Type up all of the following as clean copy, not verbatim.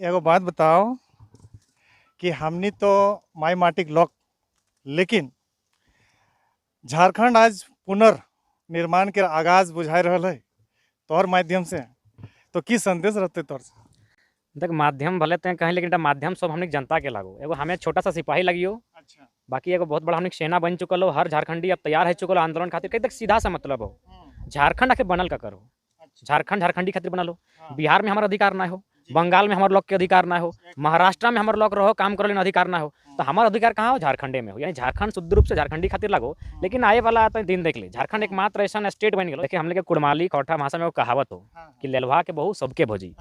एगो बात बताओ कि हमनी तो माई माटिक लोग, लेकिन झारखंड आज पुनर्निर्माण के आगाज बुझाई रहल है तोहर माध्यम से। तो की संदेश रहते तोर से? देख माध्यम भले ते कहीं, लेकिन माध्यम सब हमने जनता के लागो। एगो हमें छोटा सा सिपाही लगियो, अच्छा। बाकी एगो बहुत बड़ा हमने सेना बन चुकल हो। हर झारखंडी अब तैयार है चुकल हो आंदोलन खातिर। कहीं तक सीधा सा मतलब हो, झारखंड आके बनल का करो। अच्छा। झारखंड झारखंडी खातिर बनल हो। हाँ। बिहार में हमारा अधिकार ना हो, जी। बंगाल में हमारे लोग के अधिकार ना हो, महाराष्ट्र में हमारे लोग रहो काम करो लेकिन अधिकार ना हो। तो हाँ। हमारा अधिकार कहाँ हो? झारखंडे में हो। यानी झारखंड शुद्ध रूप से झारखंडी खातिर लागो। लेकिन आए वाला तो दिन देख ले, झारखंड एकमात्र ऐसा स्टेट बन गया। देखिए हम लोग के कुड़माली खौठा भाषा में वो कहावत हो कि लेलवा के बहू सबके भोजी।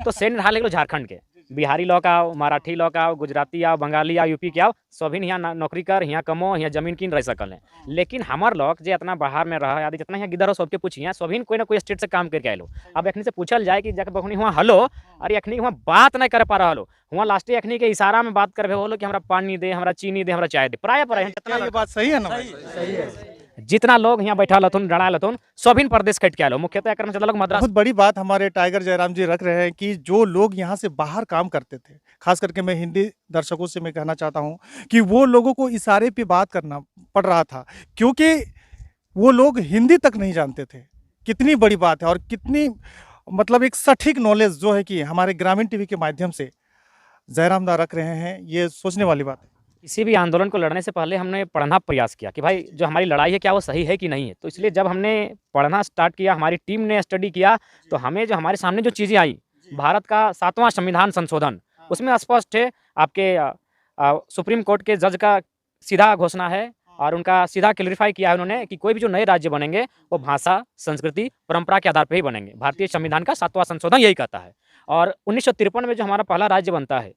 तो सेन रहा लेकिन झारखंड के बिहारी लोग आओ, मराठी लोग आओ, गुजराती आओ, बंगाली आओ, यूपी के आओ, सभी यहाँ नौकरी कर, यहाँ कमो, यहाँ जमीन किन रह सकल है। लेकिन हमार लोग जो इतना बाहर में रहा आदि जितना यहाँ गिदर हो सबके पूछिए, सभी कोई ना कोई स्टेट से काम करके आए। अब एखनी से पूछल जाए कि जाकर बखनी हुआ हलो, अरे एखनी हुआ बात नहीं कर पा रहा हो, हुआ लास्टे एखनी के इशारा में बात कर बोलो कि हमारा पानी दे, हमारा चीनी दे, हमारा चाय दे। प्राय क्या ये बात सही है ना भाई? जितना लोग यहाँ बैठा लथुन डरा लथुन सभी प्रदेश कट के आलो। मुख्यतः एक लोग मद्रास। बहुत बड़ी बात हमारे टाइगर जयराम जी रख रहे हैं कि जो लोग यहाँ से बाहर काम करते थे, खास करके मैं हिंदी दर्शकों से मैं कहना चाहता हूँ कि वो लोगों को इशारे पे बात करना पड़ रहा था, क्योंकि वो लोग हिंदी तक नहीं जानते थे। कितनी बड़ी बात है और कितनी मतलब एक सटीक नॉलेज जो है कि हमारे ग्रामीण टीवी के माध्यम से जयराम दा रख रहे हैं, ये सोचने वाली बात है। किसी भी आंदोलन को लड़ने से पहले हमने पढ़ना प्रयास किया कि भाई जो हमारी लड़ाई है क्या वो सही है कि नहीं है। तो इसलिए जब हमने पढ़ना स्टार्ट किया, हमारी टीम ने स्टडी किया, तो हमें जो हमारे सामने जो चीज़ें आई, भारत का 7वां संविधान संशोधन, उसमें स्पष्ट है आपके सुप्रीम कोर्ट के जज का सीधा घोषणा है और उनका सीधा क्लियरिफाई किया है उन्होंने कि कोई भी जो नए राज्य बनेंगे वो भाषा, संस्कृति, परंपरा के आधार पर ही बनेंगे। भारतीय संविधान का 7वां संशोधन यही कहता है। और 1953 में जो हमारा पहला राज्य बनता है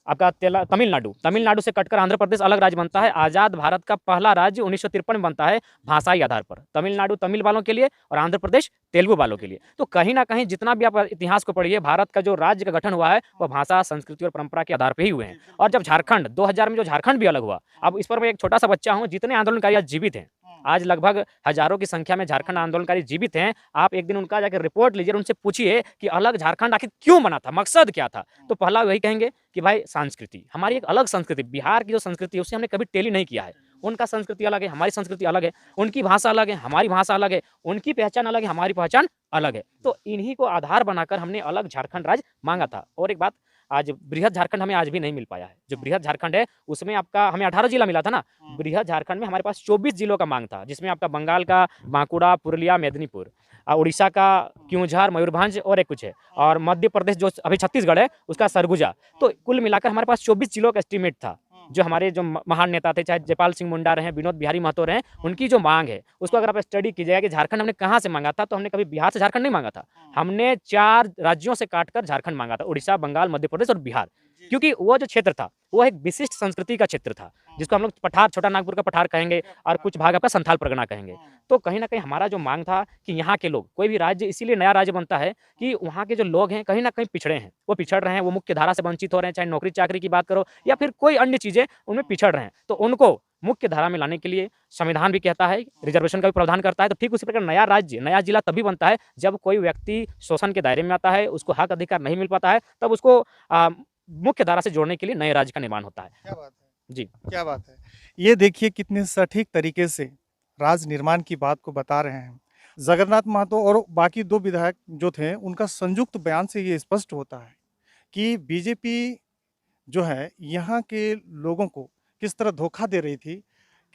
आपका तमिलनाडु, तमिलनाडु से कटकर आंध्र प्रदेश अलग राज्य बनता है। आज़ाद भारत का पहला राज्य 1953 में बनता है भाषाई आधार पर। तमिलनाडु तमिल वालों के लिए और आंध्र प्रदेश तेलुगु वालों के लिए। तो कहीं ना कहीं जितना भी आप इतिहास को पढ़िए, भारत का जो राज्य का गठन हुआ है वह भाषा, संस्कृति और परंपरा के आधार पर ही हुए हैं। और जब झारखंड 2000 में जो झारखंड भी अलग हुआ, अब इस पर मैं एक छोटा सा बच्चा हूँ, जितने आंदोलनकारी आज जीवित हैं, आज लगभग हजारों की संख्या में झारखंड आंदोलनकारी जीवित हैं। आप एक दिन उनका जाकर रिपोर्ट लीजिए, उनसे पूछिए कि अलग झारखंड आखिर क्यों बना था, मकसद क्या था। तो पहला वही कहेंगे कि भाई संस्कृति, हमारी एक अलग संस्कृति, बिहार की जो संस्कृति है उसे हमने कभी टेली नहीं किया है। उनका संस्कृति अलग है, हमारी संस्कृति अलग है, उनकी भाषा अलग है, हमारी भाषा अलग है, उनकी पहचान अलग है, हमारी पहचान अलग है। तो इन्हीं को आधार बनाकर हमने अलग झारखंड राज्य मांगा था। और एक बात, आज बृहद झारखंड हमें आज भी नहीं मिल पाया है। जो बृहद झारखंड है उसमें आपका हमें 18 जिला मिला था ना, बृहद झारखंड में हमारे पास 24 जिलों का मांग था, जिसमें आपका बंगाल का बांकुड़ा, पुरुलिया, मेदिनीपुर, उड़ीसा का क्योंझार, मयूरभंज और एक कुछ है, और मध्य प्रदेश जो अभी छत्तीसगढ़ है उसका सरगुजा। तो कुल मिलाकर हमारे पास 24 जिलों का एस्टीमेट था। जो हमारे जो महान नेता थे, चाहे जयपाल सिंह मुंडा रहे, विनोद बिहारी महतो रहे, उनकी जो मांग है उसको अगर आप स्टडी कीजिएगा कि झारखंड हमने कहाँ से मांगा था, तो हमने कभी बिहार से झारखंड नहीं मांगा था। हमने 4 राज्यों से काटकर झारखंड मांगा था, उड़ीसा, बंगाल, मध्य प्रदेश और बिहार। क्योंकि वो जो क्षेत्र था वो एक विशिष्ट संस्कृति का क्षेत्र था, जिसको हम लोग पठार, छोटा नागपुर का पठार कहेंगे और कुछ भाग आपका संथाल परगना कहेंगे। तो कहीं ना कहीं हमारा जो मांग था कि यहाँ के लोग, कोई भी राज्य इसीलिए नया राज्य बनता है कि वहाँ के जो लोग हैं कहीं ना कहीं पिछड़े हैं, वो पिछड़ रहे हैं, वो मुख्य धारा से वंचित हो रहे हैं, चाहे नौकरी चाकरी की बात करो या फिर कोई अन्य चीज़ें, उनमें पिछड़ रहे हैं। तो उनको मुख्य धारा में लाने के लिए संविधान भी कहता है, रिजर्वेशन का भी प्रावधान करता है। तो ठीक उसी प्रकार नया राज्य, नया जिला तभी बनता है जब कोई व्यक्ति शोषण के दायरे में आता है, उसको हक अधिकार नहीं मिल पाता है, तब उसको मुख्य धारा से जोड़ने के लिए नए राज्य का निर्माण होता है। क्या बात है जी, क्या बात है। ये देखिए कितने सटीक तरीके से राज्य निर्माण की बात को बता रहे हैं जगन्नाथ महतो, और बाकी 2 विधायक जो थे उनका संयुक्त बयान से ये स्पष्ट होता है कि बीजेपी जो है यहाँ के लोगों को किस तरह धोखा दे रही थी,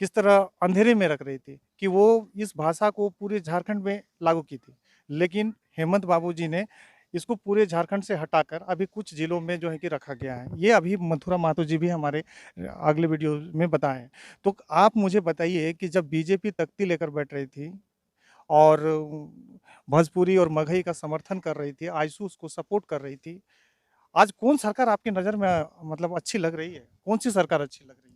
किस तरह अंधेरे में रख रही थी कि वो इस भाषा को पूरे झारखंड में लागू की थी। लेकिन हेमंत बाबू जी ने इसको पूरे झारखंड से हटाकर अभी कुछ जिलों में जो है कि रखा गया है। ये अभी मथुरा महतो जी भी हमारे अगले वीडियो में बताएं। तो आप मुझे बताइए कि जब बीजेपी तख्ती लेकर बैठ रही थी और भोजपुरी और मगही का समर्थन कर रही थी, आयशू उसको सपोर्ट कर रही थी, आज कौन सरकार आपकी नज़र में मतलब अच्छी लग रही है? कौन-सी सरकार अच्छी लग रही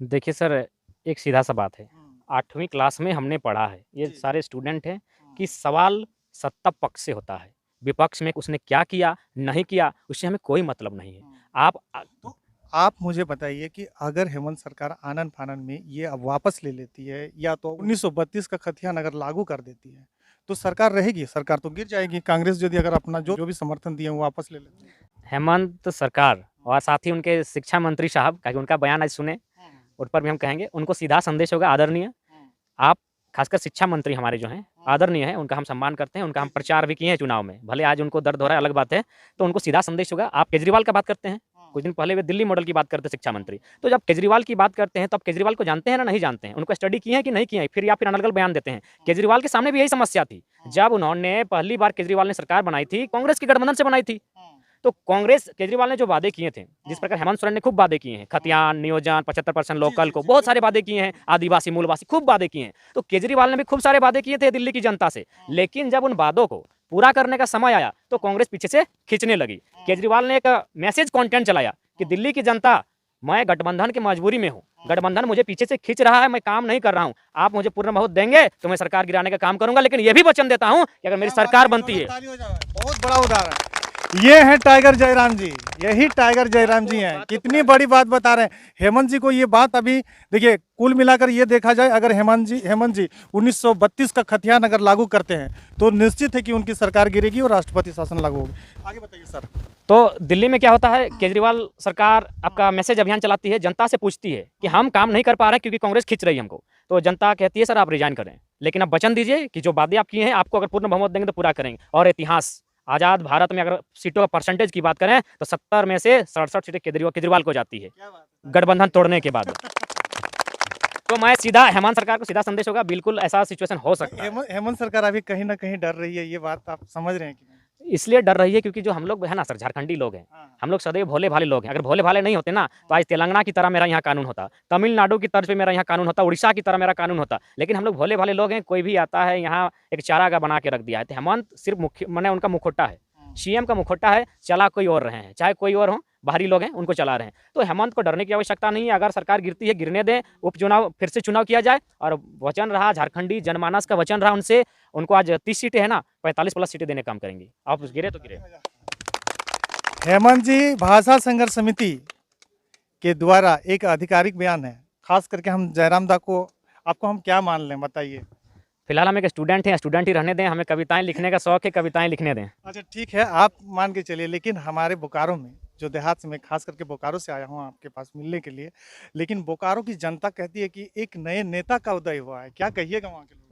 है? देखिए सर, एक सीधा सा बात है, हुँ। 8वीं क्लास में हमने पढ़ा है, ये जी। सारे स्टूडेंट हैं, हाँ। कि सवाल सत्ता पक्ष से होता है, विपक्ष में उसने क्या किया, नहीं किया, उससे हमें कोई मतलब नहीं है। हाँ। आप तो आप मुझे बताइए कि अगर हेमंत सरकार आनन-फानन में ये अब वापस ले लेती है या तो 1932 का खतियान अगर लागू कर देती है, तो सरकार रहेगी, सरकार तो गिर जाएगी। कांग्रेस यदि अगर अपना जो जो भी समर्थन दिए वो वापस ले लेते हैं। हेमंत सरकार और साथ ही उनके शिक्षा मंत्री साहब, ताकि उनका बयान आज सुने, उन पर भी हम कहेंगे, उनको सीधा संदेश होगा, आदरणीय आप, खासकर शिक्षा मंत्री हमारे जो हैं आदरणीय हैं, उनका हम सम्मान करते हैं, उनका हम प्रचार भी किए हैं चुनाव में, भले आज उनको दर्द हो रहा है अलग बात है। तो उनको सीधा संदेश होगा, आप केजरीवाल का बात करते हैं, कुछ दिन पहले वे दिल्ली मॉडल की बात करते हैं शिक्षा मंत्री, तो जब केजरीवाल की बात करते हैं तो आप केजरीवाल को जानते हैं ना नहीं जानते हैं, उनको स्टडी किए हैं कि नहीं किए हैं, फिर या फिर अनर्गल बयान देते हैं। केजरीवाल के सामने भी यही समस्या थी, जब उन्होंने पहली बार केजरीवाल ने सरकार बनाई थी, कांग्रेस की गठबंधन से बनाई थी, तो कांग्रेस केजरीवाल ने जो वादे किए थे, जिस प्रकार हेमंत सोरेन ने खूब वादे किए हैं, खतियान नियोजन 75% लोकल को, बहुत सारे वादे किए हैं, आदिवासी मूलवासी खूब वादे किए हैं, तो केजरीवाल ने भी खूब सारे वादे किए थे दिल्ली की जनता से, लेकिन जब उन वादों को पूरा करने का समय आया तो कांग्रेस पीछे से खींचने लगी। केजरीवाल ने एक मैसेज कंटेंट चलाया कि दिल्ली की जनता, मैं गठबंधन की मजबूरी में हूँ, गठबंधन मुझे पीछे से खींच रहा है, मैं काम नहीं कर रहा हूँ, आप मुझे पूर्ण बहुमत देंगे तो मैं सरकार गिराने का काम करूंगा, लेकिन ये भी वचन देता हूँ कि अगर मेरी सरकार बनती है। बहुत बड़ा उदाहरण ये है टाइगर जयराम जी, यही टाइगर जयराम जी हैं। कितनी बड़ी बात बता रहे हैं हेमंत जी को। ये बात अभी देखिए, कुल मिलाकर ये देखा जाए, अगर हेमंत जी 1932 का खतियान अगर लागू करते हैं तो निश्चित है कि उनकी सरकार गिरेगी और राष्ट्रपति शासन लागू होगी। आगे बताइए सर। तो दिल्ली में क्या होता है, केजरीवाल सरकार आपका मैसेज अभियान चलाती है, जनता से पूछती है कि हम काम नहीं कर पा रहे हैं क्योंकि कांग्रेस खींच रही है हमको, तो जनता कहती है सर आप रिजाइन करें, लेकिन अब वचन दीजिए कि जो वादे आप किए हैं आपको अगर पूर्ण बहुमत देंगे तो पूरा करेंगे। और इतिहास, आज़ाद भारत में अगर सीटों का परसेंटेज की बात करें तो 70 में से 67 सीटें केजरीवाल को जाती है गठबंधन तोड़ने के बाद। तो मैं सीधा हेमंत सरकार को सीधा संदेश होगा, बिल्कुल ऐसा सिचुएशन हो सकता है। हेमंत सरकार अभी कहीं ना कहीं डर रही है, ये बात आप समझ रहे हैं कि नहीं? इसलिए डर रही है क्योंकि जो हम लोग है ना सर, झारखंडी लोग हैं, हम लोग सदैव भोले भाले लोग हैं। अगर भोले भाले नहीं होते ना तो आज तेलंगाना की तरह मेरा यहाँ कानून होता, तमिलनाडु की तर्ज पे मेरा यहाँ कानून होता, उड़ीसा की तरह मेरा कानून होता, लेकिन हम लोग भोले भाले लोग हैं। कोई भी आता है यहाँ एक चारागाह बना के रख दिया है। तो हेमंत सिर्फ मुख्य मैंने उनका मुखौटा है, सीएम का मुखौटा है, चला कोई और रहे हैं, चाहे कोई और हो, बाहरी लोग हैं उनको चला रहे हैं। तो हेमंत को डरने की आवश्यकता नहीं है। अगर सरकार गिरती है गिरने दें, उपचुनाव फिर से चुनाव किया जाए। और वचन रहा, झारखंडी जनमानस का वचन रहा उनसे, उनको आज 30 सीटें है ना, 45+ सीटें देने का काम करेंगे। आप गिरे तो गिरे। हेमंत जी, भाषा संघर्ष समिति के द्वारा एक आधिकारिक बयान है, खास करके हम जयराम दा को, आपको हम क्या मान लें बताइए। फिलहाल हम एक स्टूडेंट हैं, स्टूडेंट ही रहने दें, हमें कविताएं लिखने का शौक है, कविताएं लिखने दें। अच्छा ठीक है, आप मान के चलिए, लेकिन हमारे बोकारो में, जो देहात में, खास करके बोकारो से आया हूँ आपके पास मिलने के लिए, लेकिन बोकारो की जनता कहती है कि एक नए नेता का उदय हुआ है, क्या कहिएगा वहाँ के लोगों को?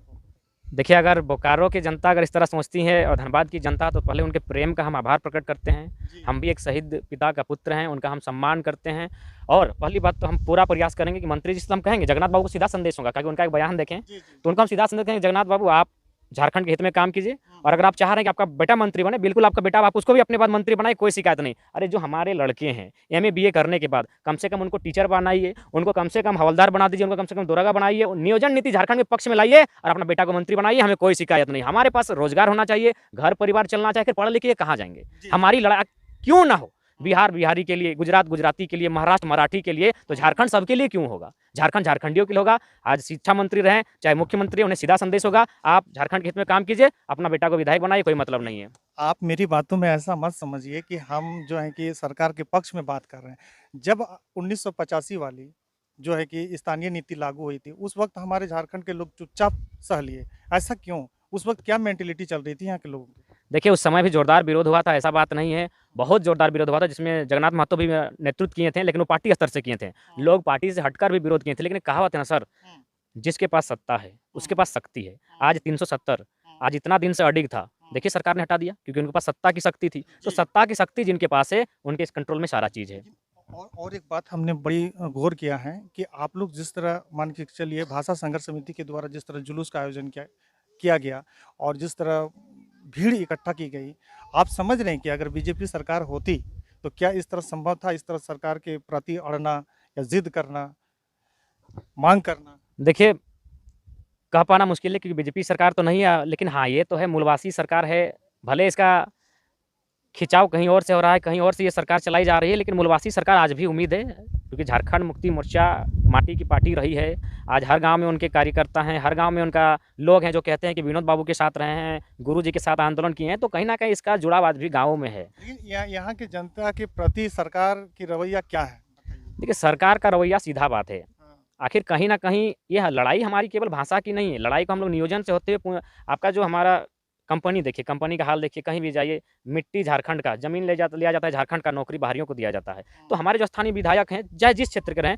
देखिए, अगर बोकारो की जनता अगर इस तरह सोचती है और धनबाद की जनता, तो पहले उनके प्रेम का हम आभार प्रकट करते हैं। हम भी एक शहीद पिता का पुत्र हैं, उनका हम सम्मान करते हैं। और पहली बात तो हम पूरा प्रयास करेंगे कि मंत्री जी से हम कहेंगे, जगन्नाथ बाबू को सीधा संदेश होगा, क्योंकि उनका एक बयान देखें तो उनका हम सीधा संदेश कहेंगे, जगन्नाथ बाबू आप झारखंड के हित में काम कीजिए, और अगर आप चाह रहे हैं कि आपका बेटा मंत्री बने, बिल्कुल आपका बेटा, आप उसको भी अपने बाद मंत्री बनाए, कोई शिकायत नहीं। अरे जो हमारे लड़के हैं MA BA करने के बाद, कम से कम उनको टीचर बनाइए, उनको कम से कम हवलदार बना दीजिए, उनको कम से कम दरोगा बनाइए, नियोजन नीति झारखंड के पक्ष में लाइए और अपना बेटा को मंत्री बनाइए, हमें कोई शिकायत नहीं। हमारे पास रोजगार होना चाहिए, घर परिवार चलना चाहिए, पढ़ लिखिए कहाँ जाएंगे, हमारी लड़ाई क्यों ना हो। बिहार बिहारी के लिए, गुजरात गुजराती के लिए, महाराष्ट्र मराठी के लिए, तो झारखंड सबके लिए क्यों होगा, झारखंड झारखंडियों के लिए होगा। आज शिक्षा मंत्री रहें चाहे मुख्यमंत्री, उन्हें सीधा संदेश होगा, आप झारखंड के हित में काम कीजिए, अपना बेटा को विधायक बनाइए, कोई मतलब नहीं है। आप मेरी बातों में ऐसा मत समझिए कि हम जो है कि सरकार के पक्ष में बात कर रहे हैं। जब 1985 वाली जो है कि स्थानीय नीति लागू हुई थी, उस वक्त हमारे झारखंड के लोग चुपचाप सह लिए, ऐसा क्यों? उस वक्त क्या मेंटेलिटी चल रही थी यहाँ के लोगों की? देखिए, उस समय भी जोरदार विरोध हुआ था, ऐसा बात नहीं है, बहुत जोरदार विरोध हुआ था, जिसमें जगन्नाथ महतो भी नेतृत्व किए थे, लेकिन वो पार्टी स्तर से किए थे। लोग पार्टी से हटकर भी विरोध किए थे, लेकिन कहावत है ना सर, जिसके पास सत्ता है उसके पास शक्ति है। आज 370 आज इतना दिन से अडिग था, देखिए सरकार ने हटा दिया क्योंकि उनके पास सत्ता की शक्ति थी। तो सत्ता की शक्ति जिनके पास है, उनके इस कंट्रोल में सारा चीज़ है। और एक बात हमने बड़ी गौर किया है कि आप लोग जिस तरह मान के चलिए, भाषा संघर्ष समिति के द्वारा जिस तरह जुलूस का आयोजन किया गया और जिस तरह भीड़ इकट्ठा की गई, आप समझ रहे हैं कि अगर बीजेपी सरकार होती तो क्या इस तरह संभव था, इस तरह सरकार के प्रति अड़ना या जिद करना, मांग करना? देखिए, कह पाना मुश्किल है क्योंकि बीजेपी सरकार तो नहीं है, लेकिन हाँ ये तो है, मूलवासी सरकार है। भले इसका खिंचाव कहीं और से हो रहा है, कहीं और से ये सरकार चलाई जा रही है, लेकिन मूलवासी सरकार आज भी उम्मीद है, क्योंकि झारखंड मुक्ति मोर्चा माटी की पार्टी रही है। आज हर गांव में उनके कार्यकर्ता हैं, हर गांव में उनका लोग हैं जो कहते हैं कि विनोद बाबू के साथ रहे हैं, गुरु जी के साथ आंदोलन किए हैं, तो कहीं ना कहीं इसका जुड़ाव आज भी गाँवों में है। लेकिन यहाँ की जनता के प्रति सरकार की रवैया क्या है? देखिए, सरकार का रवैया सीधा बात है, आखिर कहीं न कहीं यह लड़ाई हमारी केवल भाषा की नहीं है, लड़ाई को हम लोग नियोजन से होते हुए आपका जो हमारा कंपनी देखिए, कंपनी का हाल देखिए, कहीं भी जाइए मिट्टी झारखंड का, ज़मीन लिया जाता है झारखंड का, नौकरी बाहरियों को दिया जाता है। तो हमारे जो स्थानीय विधायक हैं, चाहे जिस क्षेत्र के रहें,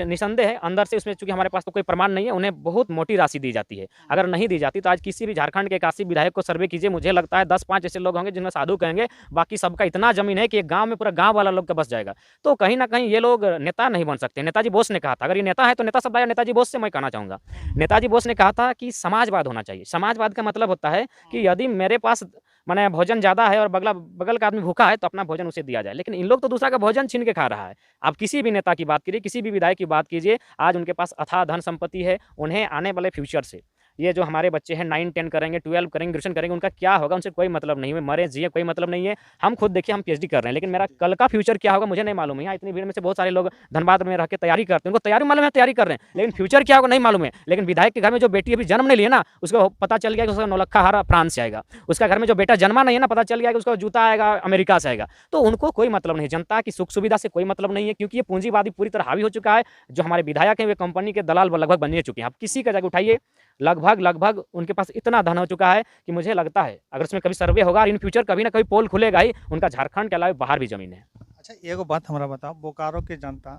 निसंदेह है अंदर से उसमें चूँकि हमारे पास तो कोई प्रमाण नहीं है, उन्हें बहुत मोटी राशि दी जाती है। अगर नहीं दी जाती तो आज किसी भी झारखंड के 81 विधायक को सर्वे कीजिए, मुझे लगता है 10-5 ऐसे लोग होंगे जिन्हें साधु कहेंगे, बाकी सबका इतना ज़मीन है कि एक गाँव में पूरा गाँव वाला लोग का बस जाएगा। तो कहीं न कहीं ये लोग नेता नहीं बन सकते। नेताजी बोस ने कहा था, अगर ये नेता है तो नेता शब्द आया नेताजी बोस से मैं कहना चाहूँगा। नेताजी बोस ने कहा था कि समाजवाद होना चाहिए। समाजवाद का मतलब होता है कि यदि मेरे पास माने भोजन ज़्यादा है और बगल का आदमी भूखा है तो अपना भोजन उसे दिया जाए। लेकिन इन लोग तो दूसरा का भोजन छीन के खा रहा है। आप किसी भी नेता की बात कीजिए, किसी भी विधायक की बात कीजिए, आज उनके पास अथाह धन संपत्ति है, उन्हें आने वाले फ्यूचर से ये जो हमारे बच्चे हैं 9-10 करेंगे, 12 करेंगे, ग्रेजुएशन करेंगे, उनका क्या होगा उनसे कोई मतलब नहीं है। मरे जिए कोई मतलब नहीं है। हम खुद देखिए हम पीएचडी कर रहे हैं, लेकिन मेरा कल का फ्यूचर क्या होगा मुझे नहीं मालूम है। यहाँ इतनी भीड़ में से बहुत सारे लोग धनबाद में रह के तैयारी करते हैं, उनको तैयारी मालूम है तैयारी कर रहे हैं, लेकिन फ्यूचर क्या होगा नहीं मालूम है। लेकिन विधायक के घर में जो बेटी अभी जन्म नहीं ली है ना, उसको पता चल गया कि उसका नौलखा हार फ्रांस से आएगा। उसका घर में जो बेटा जन्मा नहीं है ना, पता चल गया कि उसका जूता आएगा अमेरिका से आएगा। तो उनको कोई मतलब नहीं, जनता की सुख सुविधा से कोई मतलब नहीं है, क्योंकि ये पूंजीवादी पूरी तरह हावी हो चुका है। जो हमारे विधायक हैं वे कंपनी के दलाल लगभग बन चुके हैं। आप किसी का जगह उठाइए, लगभग उनके पास इतना धन हो चुका है कि मुझे लगता है अगर उसमें कभी सर्वे होगा और इन फ्यूचर कभी ना कभी पोल खुलेगा ही, उनका झारखंड के अलावा बाहर भी जमीन है। अच्छा एगो बात हमरा बताओ, बोकारो के जनता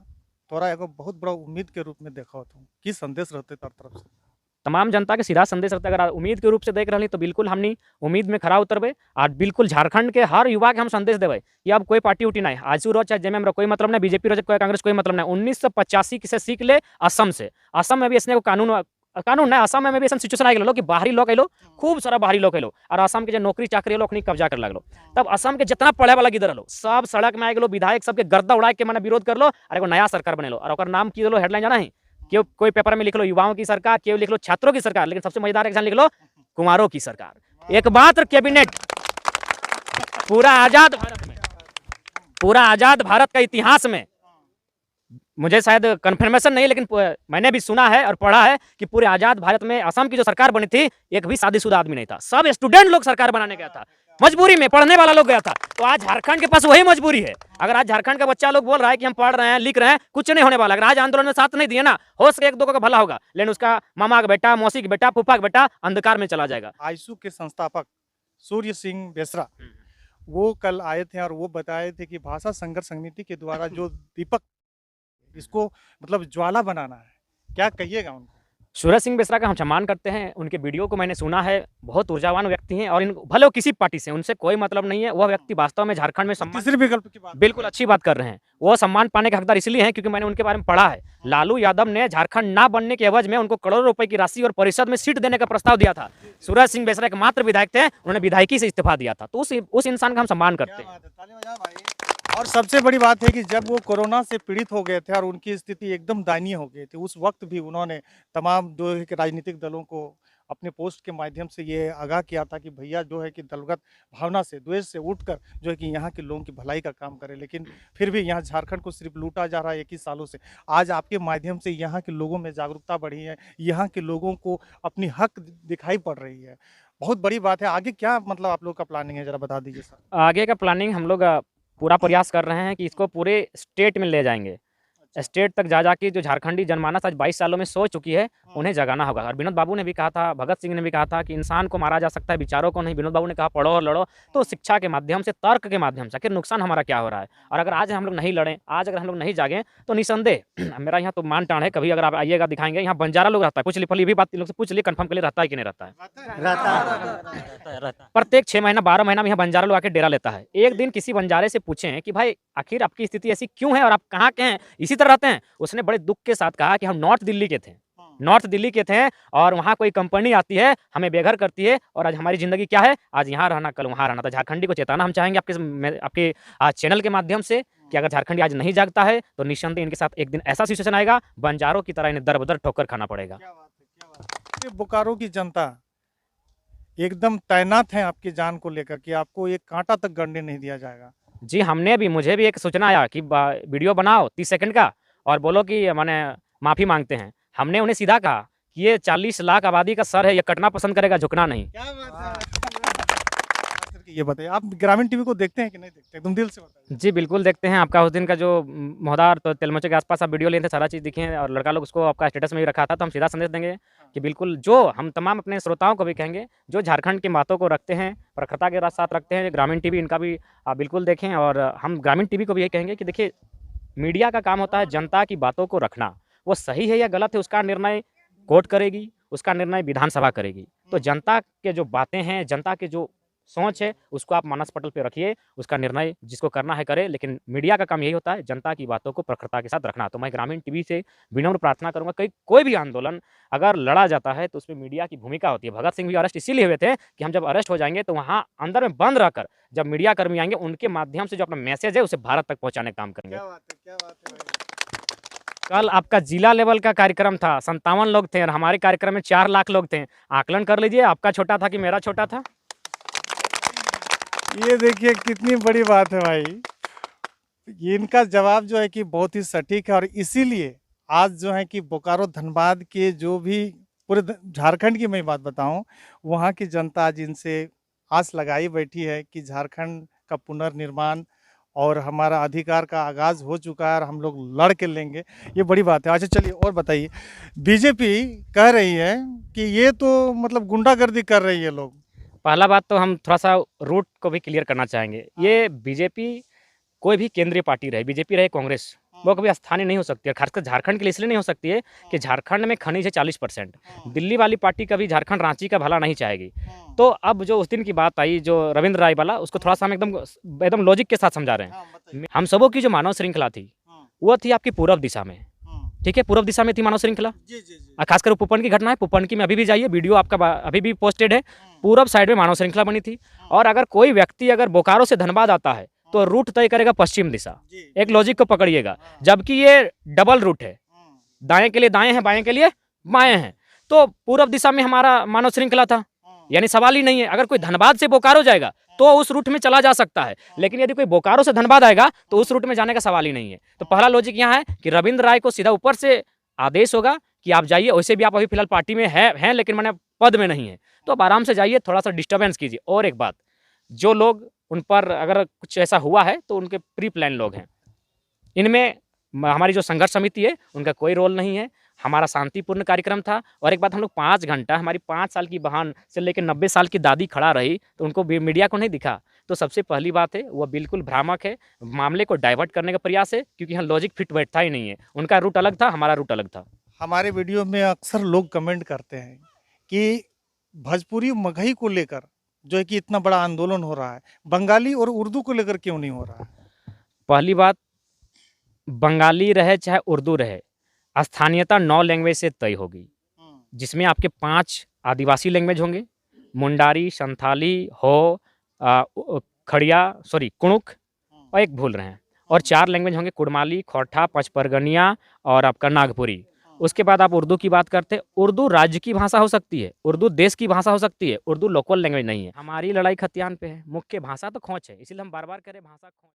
तोरा एगो बहुत बड़ा उम्मीद के रूप में देखा हो, की संदेश रहते तर तरफ से? तमाम जनता के सीधा संदेश रहता है, अगर उम्मीद के रूप से देख रही तो बिल्कुल हमनी उम्मीद में खरा उतरबे और बिल्कुल झारखंड के हर युवा के हम संदेश देवे कि अब कोई पार्टी उठी नहीं, आजसू रो चाहे जेएमएम रो कोई मतलब नहीं, बीजेपी रो कोई कांग्रेस कोई मतलब नहीं। 1985 से सीख ले असम से, असम में भी इसने कानून है, असम में भी ऐसा सिचुएशन आ गया कि बाहरी लोग अलो, खूब सारा बाहरी लोग अलो और असम के जो नौकरी चाकरी लोग कब्जा कर लगलो। तब असम के जितना पढ़े वाला गिदर लो सब सड़क में आ गए, विधायक सबके गर्दा उड़ा के मैंने विरोध कर लो और एगो नया सरकार बने लो। और नाम की दो हेडलाइन जाना है, क्यों कोई पेपर में लिख लो युवाओं की सरकार, क्यों लिख लो छात्रों की सरकार, लेकिन सबसे मजेदार एग्जाम लिख लो कुमारों की सरकार। एकमात्र कैबिनेट पूरा आजाद भारत का इतिहास में, मुझे शायद कन्फर्मेशन नहीं लेकिन मैंने भी सुना है और पढ़ा है कि पूरे आजाद भारत में असम की जो सरकार बनी थी एक भी शादीशुदा आदमी नहीं था, सब स्टूडेंट लोग सरकार बनाने गया था, मजबूरी में पढ़ने वाला लोग गया था। तो आज झारखंड के पास वही मजबूरी है। अगर आज झारखंड का बच्चा लोग बोल रहा है कि हम पढ़ रहे हैं लिख रहे हैं, कुछ नहीं होने वाला। अगर आज आंदोलन में साथ नहीं दिए ना, हो सके एक दो का भला होगा, लेकिन उसका मामा का बेटा, मौसी का बेटा, फूफा का बेटा अंधकार में चला जाएगा। आईसू के संस्थापक सूर्य सिंह बेसरा वो कल आए थे और वो बताए थे कि भाषा संघर्ष समिति के द्वारा जो दीपक इसको मतलब ज्वाला बनाना है, क्या कहिएगा उनको? सूरज सिंह बेसरा का हम सम्मान करते हैं, उनके वीडियो को मैंने सुना है, बहुत ऊर्जावान व्यक्ति हैं और भले वो किसी पार्टी से, उनसे कोई मतलब नहीं है। वह व्यक्ति वास्तव में झारखंड में तीसरे विकल्प की बात बिल्कुल अच्छी बात कर रहे हैं। वो सम्मान पाने के हकदार इसलिए हैं क्योंकि मैंने उनके बारे में पढ़ा है। लालू यादव ने झारखंड ना बनने के एवज में उनको करोड़ों रुपए की राशि और परिषद में सीट देने का प्रस्ताव दिया था। सूरज सिंह बेसरा एकमात्र विधायक थे, उन्होंने विधायकी से इस्तीफा दिया था। तो उस इंसान का हम सम्मान करते हैं। और सबसे बड़ी बात है कि जब वो कोरोना से पीड़ित हो गए थे और उनकी स्थिति एकदम दयनीय हो गई थी, उस वक्त भी उन्होंने तमाम जो है कि राजनीतिक दलों को अपने पोस्ट के माध्यम से ये आगाह किया था कि भैया जो है कि दलगत भावना से, द्वेष से उठकर जो है कि यहाँ के लोगों की भलाई का काम करें। लेकिन फिर भी यहाँ झारखंड को सिर्फ लूटा जा रहा है 21 सालों से। आज आपके माध्यम से यहाँ के लोगों में जागरूकता बढ़ी है, यहाँ के लोगों को अपनी हक दिखाई पड़ रही है, बहुत बड़ी बात है। आगे क्या मतलब आप लोग का प्लानिंग है, जरा बता दीजिए सर। आगे का प्लानिंग हम लोग पूरा प्रयास कर रहे हैं कि इसको पूरे स्टेट में ले जाएंगे। स्टेट तक जा जाके जो झारखंडी जनमानस आज 22 सालों में सो चुकी है, उन्हें जगाना होगा। और विनोद बाबू ने भी कहा था, भगत सिंह ने भी कहा था कि इंसान को मारा जा सकता है, विचारों को नहीं। विनोद बाबू ने कहा पढ़ो और लड़ो। तो शिक्षा के माध्यम से, तर्क के माध्यम से आखिर नुकसान हमारा क्या हो रहा है। और अगर आज हम लोग नहीं लड़ें, आज अगर हम लोग नहीं जागें तो निसंदेह मेरा यहाँ तो मान टाण है, कभी अगर आप आइएगा दिखाएंगे, यहाँ बंजारा लोग रहता है, पूछ ली ये बात लोग से पूछ लिए, कन्फर्म के लिए रहता है कि नहीं रहता है? प्रत्येक 6 महीना 12 महीना में यहाँ बंजारा लोग आके डेरा लेता है। एक दिन किसी बंजारे से पूछें कि भाई आखिर आपकी स्थिति ऐसी क्यों है और आप कहाँ के हैं, इसी तरह रहते हैं? उसने बड़े दुख के साथ कहा कि हम नॉर्थ दिल्ली के थे और वहाँ कोई कंपनी आती है, हमें बेघर करती है और आज हमारी ज़िंदगी क्या है, आज यहाँ रहना कल वहाँ रहना। तो झारखंडी को चेताना हम चाहेंगे आपके चैनल के माध्यम से कि अगर झारखंडी आज नहीं जागता है तो निस्संदेह इनके साथ एक दिन ऐसा सिचुएशन आएगा, बंजारों की तरह इन्हें दर बदर ठोकर खाना पड़ेगा। बोकारो की जनता एकदम तैनात है आपकी जान को लेकर कि आपको एक कांटा तक गड़ने नहीं दिया जाएगा। जी, मुझे भी एक सूचना आया कि वीडियो बनाओ 30 सेकंड का और बोलो कि माने माफ़ी मांगते हैं। हमने उन्हें सीधा कहा कि ये 40 लाख आबादी का सर है, ये कटना पसंद करेगा, झुकना नहीं। ये बताइए, आप ग्रामीण टीवी को देखते हैं कि नहीं देखते? एकदम दिल से बताइए। जी, बिल्कुल देखते हैं। आपका उस दिन का जो मोहदार तो तिलमचे के आस-पास आप वीडियो लिए थे, सारा चीज़ दिखी है और लड़का लोग उसको आपका स्टेटस में भी रखा था, तो हम सीधा संदेश देंगे कि बिल्कुल जो हम तमाम अपने श्रोताओं को भी कहेंगे, जो झारखंड की बातों को रखते हैं, प्रखरता के साथ रखते हैं, ग्रामीण टीवी इनका भी आप बिल्कुल देखें और हम ग्रामीण टीवी को भी यही कहेंगे कि देखिए, मीडिया का काम होता है जनता की बातों को रखना। वो सही है या गलत है उसका निर्णय कोर्ट करेगी, उसका निर्णय विधानसभा करेगी। तो जनता के जो बातें हैं, जनता के जो सोच है, उसको आप मानस पटल पे रखिए, उसका निर्णय जिसको करना है करे, लेकिन मीडिया का काम यही होता है जनता की बातों को प्रखरता के साथ रखना। तो मैं ग्रामीण टीवी से विनम्र प्रार्थना करूँगा कि कोई भी आंदोलन अगर लड़ा जाता है तो उसमें मीडिया की भूमिका होती है। भगत सिंह भी अरेस्ट इसीलिए हुए थे कि हम जब अरेस्ट हो जाएँगे तो वहाँ अंदर में बंद रहकर जब मीडिया कर्मी आएँगे उनके माध्यम से जो अपना मैसेज है उसे भारत तक पहुँचाने का काम करेंगे। क्या बात है, क्या बात है भाई। कल आपका जिला लेवल का कार्यक्रम था, 57 लोग थे और हमारे कार्यक्रम में 4 लाख लोग थे। आकलन कर लीजिए आपका छोटा था कि मेरा छोटा था? ये देखिए कितनी बड़ी बात है भाई। ये इनका जवाब जो है कि बहुत ही सटीक है और इसीलिए आज जो है कि बोकारो धनबाद के जो भी पूरे झारखंड की मैं बात बताऊं, वहाँ की जनता आज इनसे आस लगाई बैठी है कि झारखंड का पुनर्निर्माण और हमारा अधिकार का आगाज हो चुका है और हम लोग लड़ के लेंगे। ये बड़ी बात है। अच्छा चलिए और बताइए, बीजेपी कह रही है कि ये तो मतलब गुंडागर्दी कर रही है लोग। पहला बात तो हम थोड़ा-सा रूट को भी क्लियर करना चाहेंगे। ये बीजेपी कोई भी केंद्रीय पार्टी रहे, बीजेपी रहे, कांग्रेस, वो कभी स्थानीय नहीं हो सकती है। खासकर झारखंड के लिए इसलिए नहीं हो सकती है कि झारखंड में खनिज है 40%। दिल्ली वाली पार्टी कभी झारखंड, रांची का भला नहीं चाहेगी। तो अब जो उस दिन की बात आई जो रविंद्र राय वाला, उसको थोड़ा-सा हम एकदम लॉजिक के साथ समझा रहे हैं। हम सबों की जो मानव श्रृंखला थी, वो थी आपकी पूर्व दिशा में। ठीक है, पूर्व दिशा में थी मानव श्रृंखला। खासकर पुपन की घटना है, पुपन की में अभी भी जाइए, वीडियो आपका अभी भी पोस्टेड है। पूरब साइड में मानव श्रृंखला बनी थी और अगर कोई व्यक्ति अगर बोकारो से धनबाद आता है तो रूट तय करेगा पश्चिम दिशा। एक लॉजिक को पकड़िएगा, जबकि ये डबल रूट है, दाएं के लिए दाएं है, बाएं के लिए बाएं है। तो पूरब दिशा में हमारा मानव श्रृंखला था, यानी सवाल ही नहीं है। अगर कोई धनबाद से बोकारो जाएगा तो उस रूट में चला जा सकता है, लेकिन यदि कोई बोकारो से धनबाद आएगा तो उस रूट में जाने का सवाल ही नहीं है। तो पहला लॉजिक यहाँ है कि रविंद्र राय को सीधा ऊपर से आदेश होगा कि आप जाइए। वैसे भी आप अभी फिलहाल पार्टी में हैं लेकिन मैंने पद में नहीं है, तो आप आराम से जाइए, थोड़ा सा डिस्टर्बेंस कीजिए। और एक बात, जो लोग उन पर अगर कुछ ऐसा हुआ है तो उनके प्री प्लान लोग हैं। इनमें हमारी जो संघर्ष समिति है उनका कोई रोल नहीं है। हमारा शांतिपूर्ण कार्यक्रम था। और एक बात, हम लोग 5 घंटा, हमारी 5 साल की बहन से लेकर 90 साल की दादी खड़ा रही तो उनको मीडिया को नहीं दिखा। तो सबसे पहली बात है वह बिल्कुल भ्रामक है, मामले को डाइवर्ट करने का प्रयास है, क्योंकि यहाँ लॉजिक फिट बैठता ही नहीं है। उनका रूट अलग था, हमारा रूट अलग था। हमारे वीडियो में अक्सर लोग कमेंट करते हैं कि भोजपुरी मगही को लेकर जो है कि इतना बड़ा आंदोलन हो रहा है, बंगाली और उर्दू को लेकर क्यों नहीं हो रहा है? पहली बात, बंगाली रहे चाहे उर्दू रहे, स्थानीयता 9 लैंग्वेज से तय होगी, जिसमें आपके 5 आदिवासी लैंग्वेज होंगे, मुंडारी, संथाली, हो, कुणुक और एक भूल रहे हैं, और 4 लैंग्वेज होंगे कुड़माली, खोरठा, पचपरगनिया और आपका नागपुरी। उसके बाद आप उर्दू की बात करते हैं, उर्दू राज्य की भाषा हो सकती है, उर्दू देश की भाषा हो सकती है, उर्दू लोकल लैंग्वेज नहीं है। हमारी लड़ाई खतियान पे है, मुख्य भाषा तो खोंच है, इसीलिए हम बार बार कह रहे हैं भाषा खोंच।